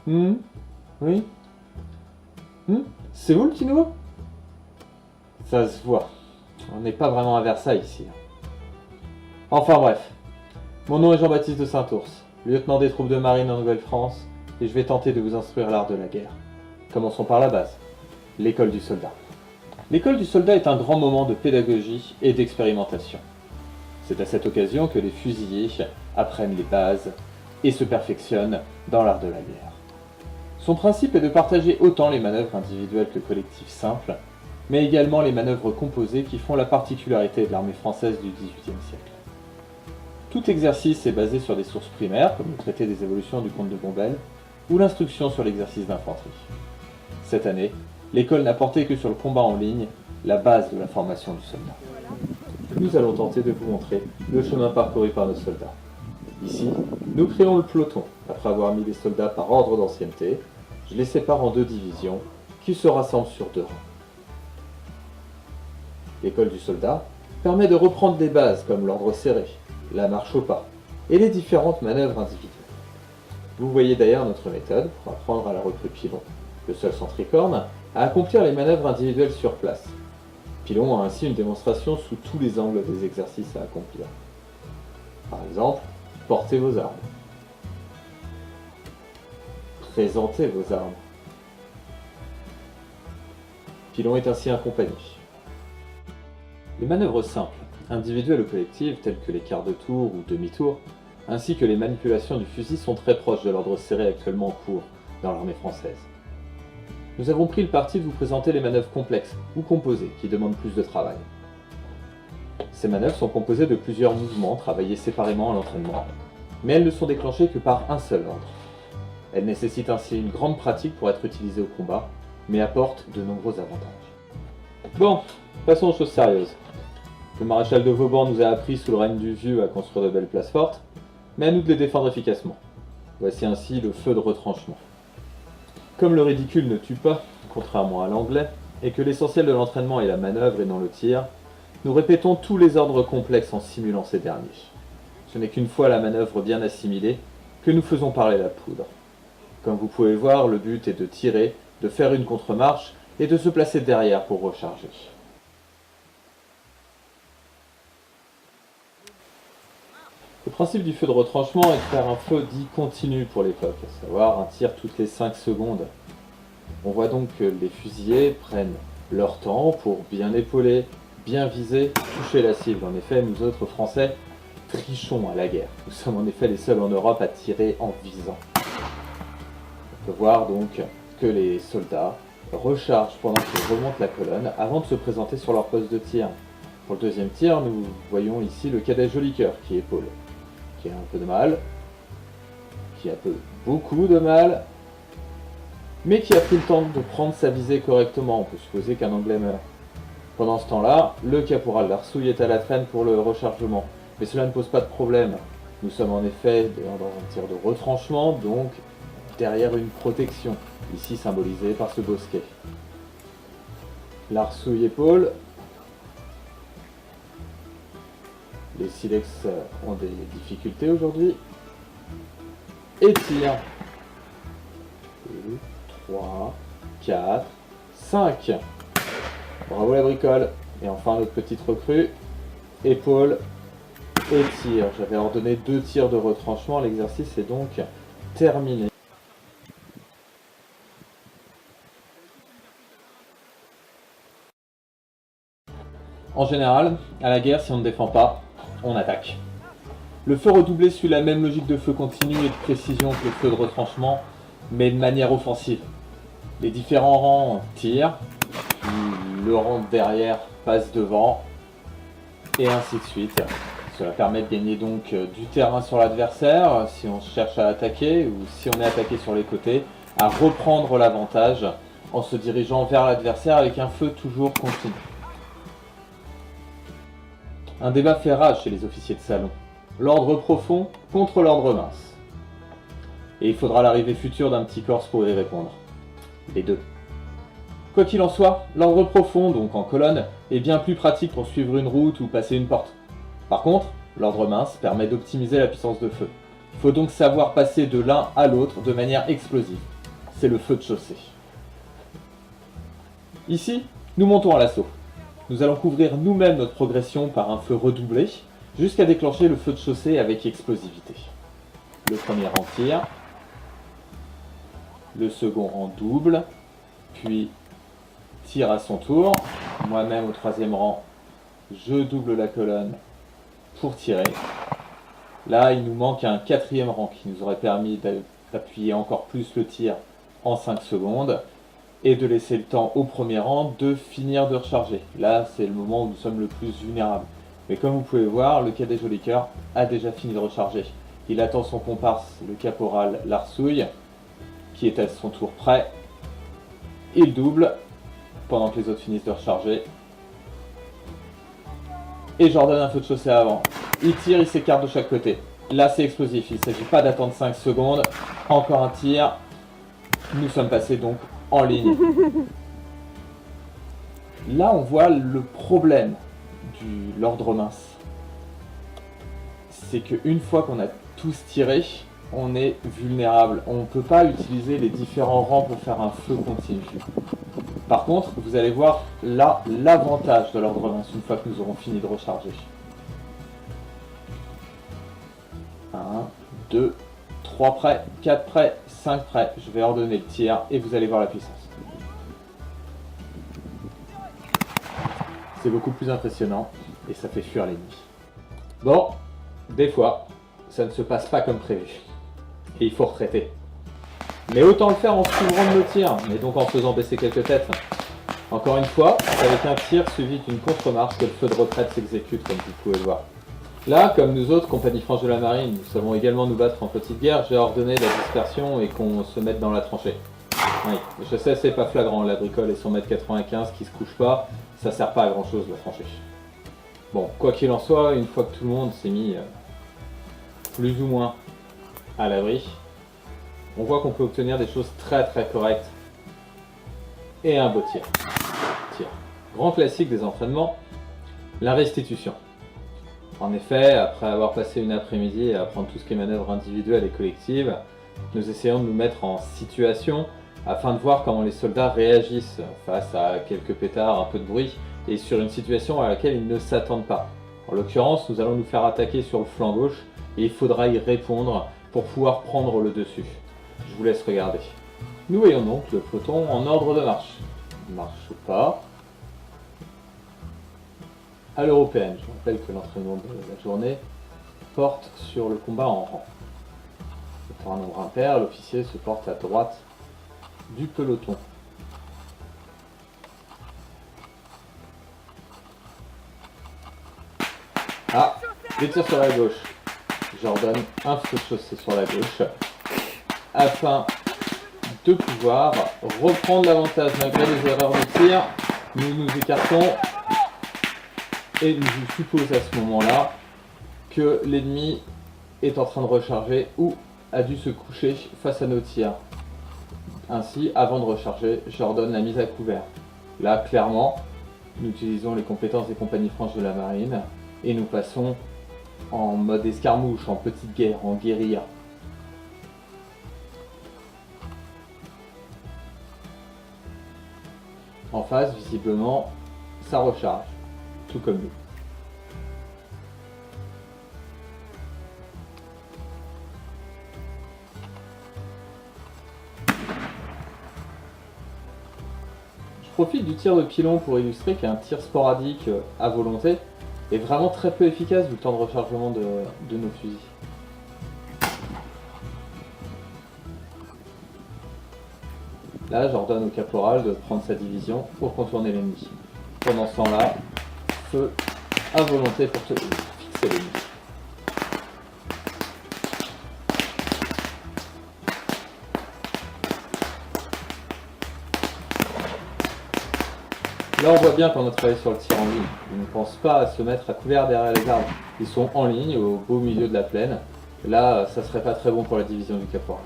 Oui. C'est vous le petit nouveau? Ça se voit. On n'est pas vraiment à Versailles ici. Enfin bref. Mon nom est Jean-Baptiste de Saint-Ours, lieutenant des troupes de marine en Nouvelle-France, et je vais tenter de vous instruire l'art de la guerre. Commençons par la base. L'école du soldat. L'école du soldat est un grand moment de pédagogie et d'expérimentation. C'est à cette occasion que les fusiliers apprennent les bases et se perfectionnent dans l'art de la guerre. Son principe est de partager autant les manœuvres individuelles que collectives simples, mais également les manœuvres composées qui font la particularité de l'armée française du XVIIIe siècle. Tout exercice est basé sur des sources primaires, comme le traité des évolutions du comte de Bombelles, ou l'instruction sur l'exercice d'infanterie. Cette année, l'école n'a porté que sur le combat en ligne, la base de la formation du soldat. Nous allons tenter de vous montrer le chemin parcouru par nos soldats. Ici, nous créons le peloton. Après avoir mis les soldats par ordre d'ancienneté, je les sépare en 2 divisions qui se rassemblent sur 2 rangs. L'école du soldat permet de reprendre des bases comme l'ordre serré, la marche au pas et les différentes manœuvres individuelles. Vous voyez d'ailleurs notre méthode pour apprendre à la recrue Pilon, le seul sans tricorne, à accomplir les manœuvres individuelles sur place. Pilon a ainsi une démonstration sous tous les angles des exercices à accomplir. Par exemple, portez vos armes. Présentez vos armes. Pilon est ainsi accompagné. Les manœuvres simples, individuelles ou collectives, telles que les quarts de tour ou demi-tour, ainsi que les manipulations du fusil sont très proches de l'ordre serré actuellement en cours dans l'armée française. Nous avons pris le parti de vous présenter les manœuvres complexes ou composées qui demandent plus de travail. Ces manœuvres sont composées de plusieurs mouvements travaillés séparément à l'entraînement, mais elles ne sont déclenchées que par un seul ordre. Elles nécessitent ainsi une grande pratique pour être utilisées au combat, mais apportent de nombreux avantages. Bon, passons aux choses sérieuses. Le maréchal de Vauban nous a appris sous le règne du Vieux à construire de belles places fortes, mais à nous de les défendre efficacement. Voici ainsi le feu de retranchement. Comme le ridicule ne tue pas, contrairement à l'anglais, et que l'essentiel de l'entraînement est la manœuvre et non le tir, nous répétons tous les ordres complexes en simulant ces derniers. Ce n'est qu'une fois la manœuvre bien assimilée que nous faisons parler la poudre. Comme vous pouvez voir, le but est de tirer, de faire une contre-marche et de se placer derrière pour recharger. Le principe du feu de retranchement est de faire un feu dit continu pour l'époque, à savoir un tir toutes les 5 secondes. On voit donc que les fusiliers prennent leur temps pour bien épauler, bien viser, toucher la cible. En effet, nous autres Français trichons à la guerre. Nous sommes en effet les seuls en Europe à tirer en visant. On peut voir donc que les soldats rechargent pendant qu'ils remontent la colonne avant de se présenter sur leur poste de tir. Pour le deuxième tir, nous voyons ici le cadet Jolicoeur qui épaule, qui a un peu de mal, qui a beaucoup de mal, mais qui a pris le temps de prendre sa visée correctement. On peut supposer qu'un Anglais meurt. Pendant ce temps-là, le caporal Larsouille est à la traîne pour le rechargement, mais cela ne pose pas de problème. Nous sommes en effet dans un tir de retranchement, donc derrière une protection, ici symbolisée par ce bosquet. Larsouille épaule. Les silex ont des difficultés aujourd'hui. Et tire. 2, 3, 4, 5. Bravo la bricole. Et enfin notre petite recrue. Épaule et tire. J'avais ordonné 2 tirs de retranchement. L'exercice est donc terminé. En général, à la guerre, si on ne défend pas, on attaque. Le feu redoublé suit la même logique de feu continu et de précision que le feu de retranchement, mais de manière offensive. Les différents rangs tirent, puis le rang derrière passe devant, et ainsi de suite. Cela permet de gagner donc du terrain sur l'adversaire, si on cherche à attaquer, ou si on est attaqué sur les côtés, à reprendre l'avantage en se dirigeant vers l'adversaire avec un feu toujours continu. Un débat fait rage chez les officiers de salon. L'ordre profond contre l'ordre mince. Et il faudra l'arrivée future d'un petit Corse pour y répondre. Les deux. Quoi qu'il en soit, l'ordre profond, donc en colonne, est bien plus pratique pour suivre une route ou passer une porte. Par contre, l'ordre mince permet d'optimiser la puissance de feu. Il faut donc savoir passer de l'un à l'autre de manière explosive. c'est le feu de chaussée. Ici, nous montons à l'assaut. Nous allons couvrir nous-mêmes notre progression par un feu redoublé, jusqu'à déclencher le feu de chaussée avec explosivité. Le premier rang tire, le second rang double, puis tire à son tour. Moi-même au troisième rang, je double la colonne pour tirer. Là, il nous manque un quatrième rang qui nous aurait permis d'appuyer encore plus le tir en 5 secondes et de laisser le temps au premier rang de finir de recharger. Là, c'est le moment où nous sommes le plus vulnérables. Mais comme vous pouvez voir, le cadet Joli Cœur a déjà fini de recharger. Il attend son comparse, le caporal Larsouille, qui est à son tour prêt. Il double pendant que les autres finissent de recharger. Et Jordan un feu de chaussée avant. Il tire, il s'écarte de chaque côté. Là, c'est explosif. Il ne s'agit pas d'attendre 5 secondes. Encore un tir. Nous sommes passés donc en ligne. Là, on voit le problème de l'ordre mince. C'est qu'une fois qu'on a tous tiré, on est vulnérable. On ne peut pas utiliser les différents rangs pour faire un feu continu. Par contre, vous allez voir là l'avantage de l'ordre mince une fois que nous aurons fini de recharger. 1, 2, 3 prêts, 4 prêts, 5 prêts. Je vais ordonner le tir et vous allez voir la puissance. C'est beaucoup plus impressionnant et ça fait fuir l'ennemi. Bon, des fois, ça ne se passe pas comme prévu. Et il faut retraiter. Mais autant le faire en s'ouvrant de nos tirs, et donc en faisant baisser quelques têtes. Encore une fois, c'est avec un tir suivi d'une contre-marche que le feu de retraite s'exécute, comme vous pouvez le voir. Là, comme nous autres, compagnie franche de la marine, nous savons également nous battre en petite guerre, j'ai ordonné la dispersion et qu'on se mette dans la tranchée. Oui, je sais, c'est pas flagrant, la bricole et son mètre 95 qui se couche pas, ça sert pas à grand chose la tranchée. Bon, quoi qu'il en soit, une fois que tout le monde s'est mis plus ou moins à l'abri, on voit qu'on peut obtenir des choses très correctes. Et un beau tir. Grand classique des entraînements, la restitution. En effet, après avoir passé une après-midi à apprendre tout ce qui est manœuvres individuelles et collectives, nous essayons de nous mettre en situation afin de voir comment les soldats réagissent face à quelques pétards, un peu de bruit, et sur une situation à laquelle ils ne s'attendent pas. En l'occurrence, nous allons nous faire attaquer sur le flanc gauche, et il faudra y répondre pour pouvoir prendre le dessus. Je vous laisse regarder. Nous voyons donc le peloton en ordre de marche. Marche ou pas. À l'européenne, je rappelle que l'entraînement de la journée porte sur le combat en rang. Étant un nombre impair, l'officier se porte à droite du peloton. Ah, les tirs sur la gauche. J'ordonne un feu de chaussée sur la gauche afin de pouvoir reprendre l'avantage malgré les erreurs de tir. Nous nous écartons et je suppose à ce moment-là que l'ennemi est en train de recharger ou a dû se coucher face à nos tirs. Ainsi, avant de recharger, j'ordonne la mise à couvert. Là, clairement, nous utilisons les compétences des compagnies franches de la marine et nous passons en mode escarmouche, en petite guerre, en guérilla. En face, visiblement, ça recharge, tout comme nous. Je profite du tir de pilon pour illustrer qu'un tir sporadique à volonté est vraiment très peu efficace vu le temps de rechargement de nos fusils. Là, j'ordonne au caporal de prendre sa division pour contourner l'ennemi. Pendant ce temps-là, feu à volonté pour fixer l'ennemi. Là, on voit bien qu'on a travaillé sur le tir en ligne. Ils ne pensent pas à se mettre à couvert derrière les arbres. Ils sont en ligne, au beau milieu de la plaine. Là, ça serait pas très bon pour la division du caporal.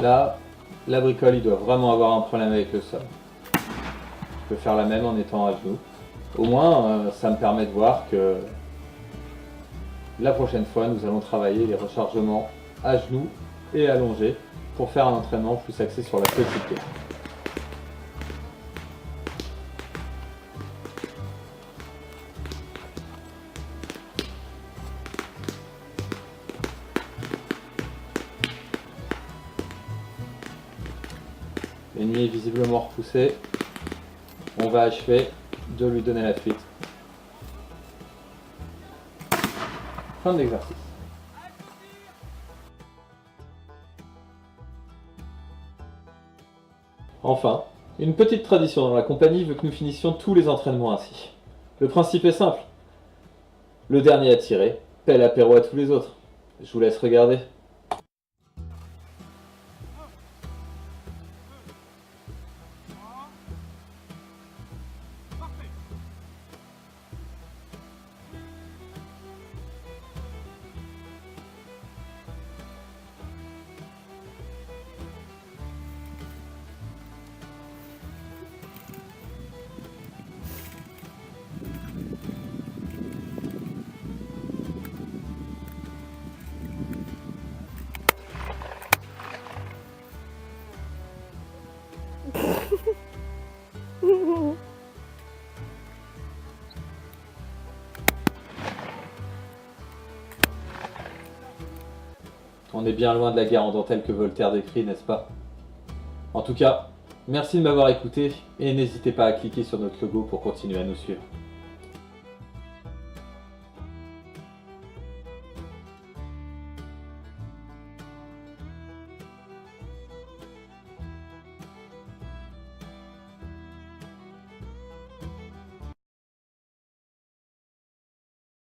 Là, la bricole, il doit vraiment avoir un problème avec le sol. Je peux faire la même en étant à genoux. Au moins, ça me permet de voir que la prochaine fois, nous allons travailler les rechargements à genoux et allongés pour faire un entraînement plus axé sur la petite gaine. L'ennemi est visiblement repoussé. On va achever de lui donner la fuite. Fin de l'exercice. Enfin, une petite tradition dans la compagnie veut que nous finissions tous les entraînements ainsi. Le principe est simple. Le dernier à tirer paie l'apéro à tous les autres. Je vous laisse regarder. On est bien loin de la guerre en dentelle que Voltaire décrit, n'est-ce pas? En tout cas, merci de m'avoir écouté et n'hésitez pas à cliquer sur notre logo pour continuer à nous suivre.